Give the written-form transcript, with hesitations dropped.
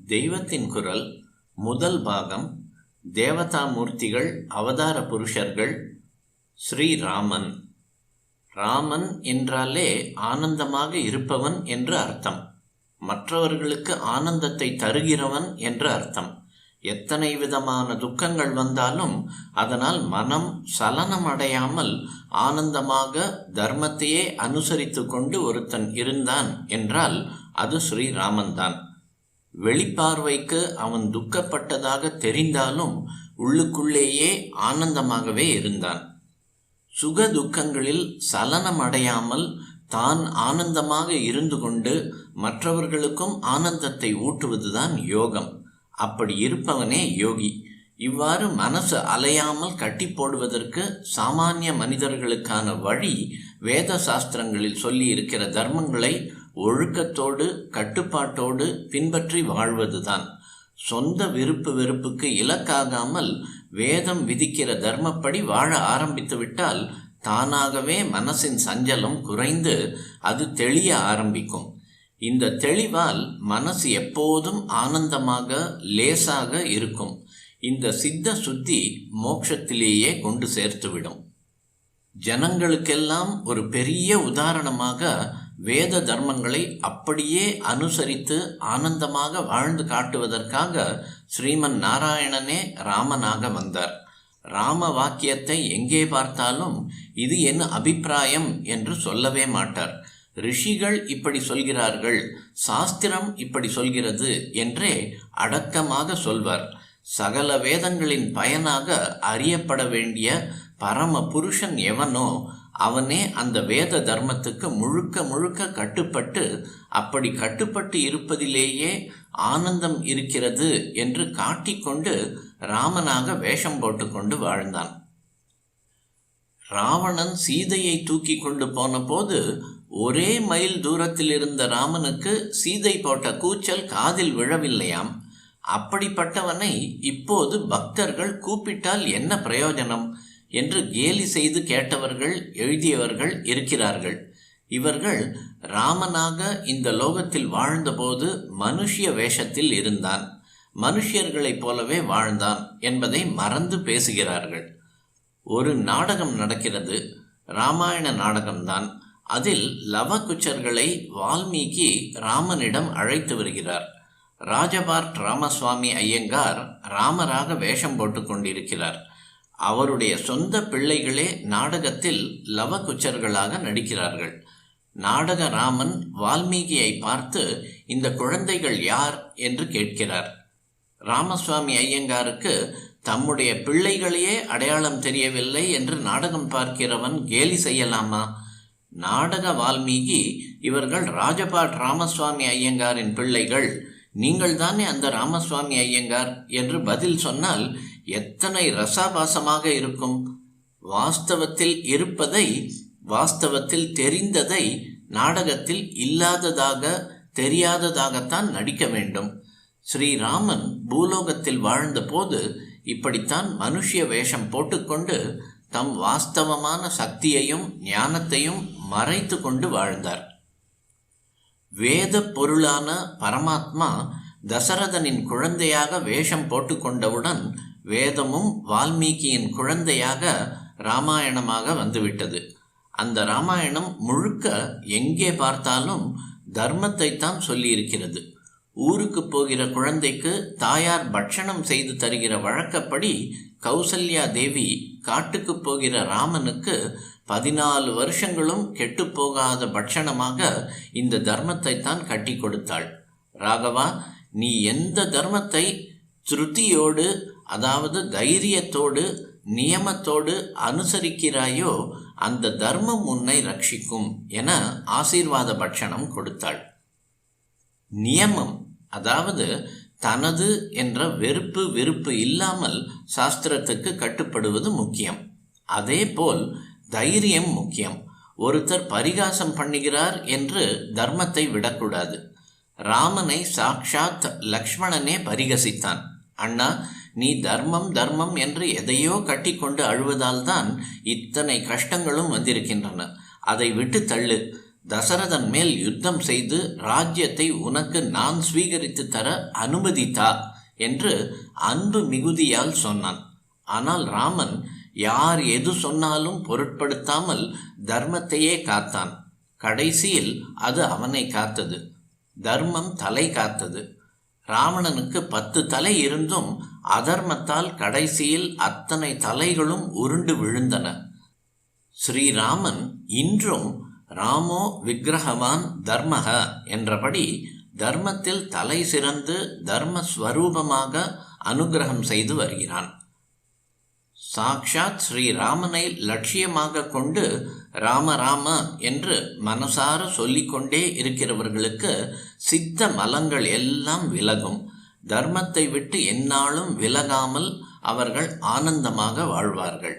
தெய்வத்தின் குரல் முதல் பாகம். தேவதா மூர்த்திகள், அவதார புருஷர்கள். ஸ்ரீராமன். ராமன் என்றாலே ஆனந்தமாக இருப்பவன் என்று அர்த்தம். மற்றவர்களுக்கு ஆனந்தத்தை தருகிறவன் என்று அர்த்தம். எத்தனை விதமான துக்கங்கள் வந்தாலும் அதனால் மனம் சலனம் அடையாமல் ஆனந்தமாக தர்மத்தையே அனுசரித்து கொண்டு ஒருத்தன் இருந்தான் என்றால் அது ஸ்ரீராமன் தான். வெளிப்பார்வைக்கு அவன் துக்கப்பட்டதாக தெரிந்தாலும் உள்ளுக்குள்ளேயே ஆனந்தமாகவே இருந்தான். சுக துக்கங்களில் சலனம் அடையாமல் தான் ஆனந்தமாக இருந்து கொண்டு மற்றவர்களுக்கும் ஆனந்தத்தை ஊட்டுவதுதான் யோகம். அப்படி இருப்பவனே யோகி. இவ்வாறு மனசு அலையாமல் கட்டி போடுவதற்கு சாமானிய மனிதர்களுக்கான வழி வேத சாஸ்திரங்களில் சொல்லி இருக்கிற தர்மங்களை ஒழுக்கத்தோடு கட்டுப்பாட்டோடு பின்பற்றி வாழ்வதுதான். சொந்த விருப்பு வெறுப்புக்கு இலக்காகாமல் வேதம் விதிக்கிற தர்மப்படி வாழ ஆரம்பித்து விட்டால் தானாகவே மனசின் சஞ்சலம் குறைந்து அது தெளிய ஆரம்பிக்கும். இந்த தெளிவால் மனசு எப்போதும் ஆனந்தமாக லேசாக இருக்கும். இந்த சித்த சுத்தி மோட்சத்திலேயே கொண்டு சேர்த்துவிடும். ஜனங்களுக்கெல்லாம் ஒரு பெரிய உதாரணமாக வேத தர்மங்களை அப்படியே அனுசரித்து ஆனந்தமாக வாழ்ந்து காட்டுவதற்காக ஸ்ரீமன் நாராயணனே ராமனாக வந்தார். ராம வாக்கியத்தை எங்கே பார்த்தாலும் இது என் அபிப்பிராயம் என்று சொல்லவே மாட்டார். ரிஷிகள் இப்படி சொல்கிறார்கள், சாஸ்திரம் இப்படி சொல்கிறது என்றே அடக்கமாக சொல்வார். சகல வேதங்களின் பயனாக அறியப்பட வேண்டிய பரம புருஷன் எவனோ அவனே அந்த வேத தர்மத்துக்கு முழுக்க முழுக்க கட்டுப்பட்டு, அப்படி கட்டுப்பட்டு இருப்பதிலேயே ஆனந்தம் இருக்கிறது என்று காட்டிக்கொண்டு ராமனாக வேஷம் போட்டுக்கொண்டு வாழ்ந்தான். ராவணன் சீதையை தூக்கி கொண்டு போன போது ஒரே மைல் தூரத்தில் இருந்த ராமனுக்கு சீதை போட்ட கூச்சல் காதில் விழவில்லையாம். அப்படிப்பட்டவனை இப்போது பக்தர்கள் கூப்பிட்டால் என்ன பிரயோஜனம் என்று கேலி செய்து கேட்டவர்கள், எழுதியவர்கள் இருக்கிறார்கள். இவர்கள் ராமனாக இந்த லோகத்தில் வாழ்ந்தபோது மனுஷ்ய வேஷத்தில் இருந்தான், மனுஷியர்களைப் போலவே வாழ்ந்தான் என்பதை மறந்து பேசுகிறார்கள். ஒரு நாடகம் நடக்கிறது, ராமாயண நாடகம்தான். அதில் லவகுச்சர்களை வால்மீகி ராமனிடம் அழைத்து வருகிறார். ராஜபார்ட் ராமசுவாமி ஐயங்கார் ராமராக வேஷம் போட்டு கொண்டிருக்கிறார். அவருடைய சொந்த பிள்ளைகளே நாடகத்தில் லவகுச்சர்களாக நடிக்கிறார்கள். நாடக ராமன் வால்மீகியை பார்த்து இந்த குழந்தைகள் யார் என்று கேட்கிறார். ராமசுவாமி ஐயங்காருக்கு தம்முடைய பிள்ளைகளையே அடையாளம் தெரியவில்லை என்று நாடகம் பார்க்கிறவன் கேலி செய்யலாமா? நாடக வால்மீகி இவர்கள் ராஜபாட் ராமசுவாமி ஐயங்காரின் பிள்ளைகள், நீங்கள் தானே அந்த ராமசுவாமி ஐயங்கார் என்று பதில் சொன்னால் எத்தனை ரசாபாசமாக இருக்கும். வாஸ்தவத்தில் இருப்பதை, வாஸ்தவத்தில் தெரிந்ததை நாடகத்தில் இல்லாததாக தெரியாததாகத்தான் நடிக்க வேண்டும். ஸ்ரீராமன் பூலோகத்தில் வாழ்ந்தபோது இப்படித்தான் மனுஷ்ய வேஷம் போட்டுக்கொண்டு தம் வாஸ்தவமான சக்தியையும் ஞானத்தையும் மறைத்து கொண்டு வாழ்ந்தார். வேத பொருளான பரமாத்மா தசரதனின் குழந்தையாக வேஷம் போட்டுக்கொண்டவுடன் வேதமும் வால்மீகியின் குழந்தையாக ராமாயணமாக வந்துவிட்டது. அந்த ராமாயணம் முழுக்க எங்கே பார்த்தாலும் தர்மத்தை தான் சொல்லியிருக்கிறது. ஊருக்கு போகிற குழந்தைக்கு தாயார் பட்சணம் செய்து தருகிற வழக்கப்படி கௌசல்யா தேவி காட்டுக்கு போகிற ராமனுக்கு 14 வருஷங்களும் கெட்டுப்போகாத பட்சணமாக இந்த தர்மத்தை தான் கட்டி கொடுத்தாள். ராகவா, நீ எந்த தர்மத்தை திருத்தியோடு, அதாவது தைரியத்தோடு நியமத்தோடு அனுசரிக்கிறாயோ அந்த தர்மம் உன்னை ரட்சிக்கும் என ஆசீர்வாத பட்சணம் கொடுத்தாள். நியமம், அதாவது தனது என்ற வெறுப்பு விருப்பு இல்லாமல் சாஸ்திரத்துக்கு கட்டுப்படுவது முக்கியம். அதே போல் தைரியம் முக்கியம். ஒருத்தர் பரிகாசம் பண்ணுகிறார் என்று தர்மத்தை விடக்கூடாது. ராமனை சாக்ஷாத் லக்ஷ்மணனே பரிகசித்தான். அண்ணா, நீ தர்மம் தர்மம் என்று எதையோ கட்டி கொண்டு அழுவதால் தான் இத்தனை கஷ்டங்களும் வந்திருக்கின்றன. அதை விட்டு தள்ளு. தசரதன் மேல் யுத்தம் செய்து ராஜ்யத்தை உனக்கு நான் ஸ்வீகரித்து தர அனுமதித்தா என்று அன்பு மிகுதியால் சொன்னான். ஆனால் ராமன் யார் எது சொன்னாலும் பொருட்படுத்தாமல் தர்மத்தையே காத்தான். கடைசியில் அது அவனை காத்தது. தர்மம் தலை காத்தது. ராவணனுக்கு 10 தலை இருந்தும் அதர்மத்தால் கடைசியில் அத்தனை தலைகளும் உருண்டு விழுந்தன. ஸ்ரீராமன் இன்றும் ராமோ விக்கிரகவான் தர்மக என்றபடி தர்மத்தில் தலை சிறந்து தர்மஸ்வரூபமாக அனுகிரகம் செய்து வருகிறான். சாக்ஷாத் ஸ்ரீராமனை லட்சியமாக கொண்டு ராம ராம என்று மனசார சொல்லிக்கொண்டே இருக்கிறவர்களுக்கு சித்த மலங்கள் எல்லாம் விலகும். தர்மத்தை விட்டு எந்நாளும் விலகாமல் அவர்கள் ஆனந்தமாக வாழ்வார்கள்.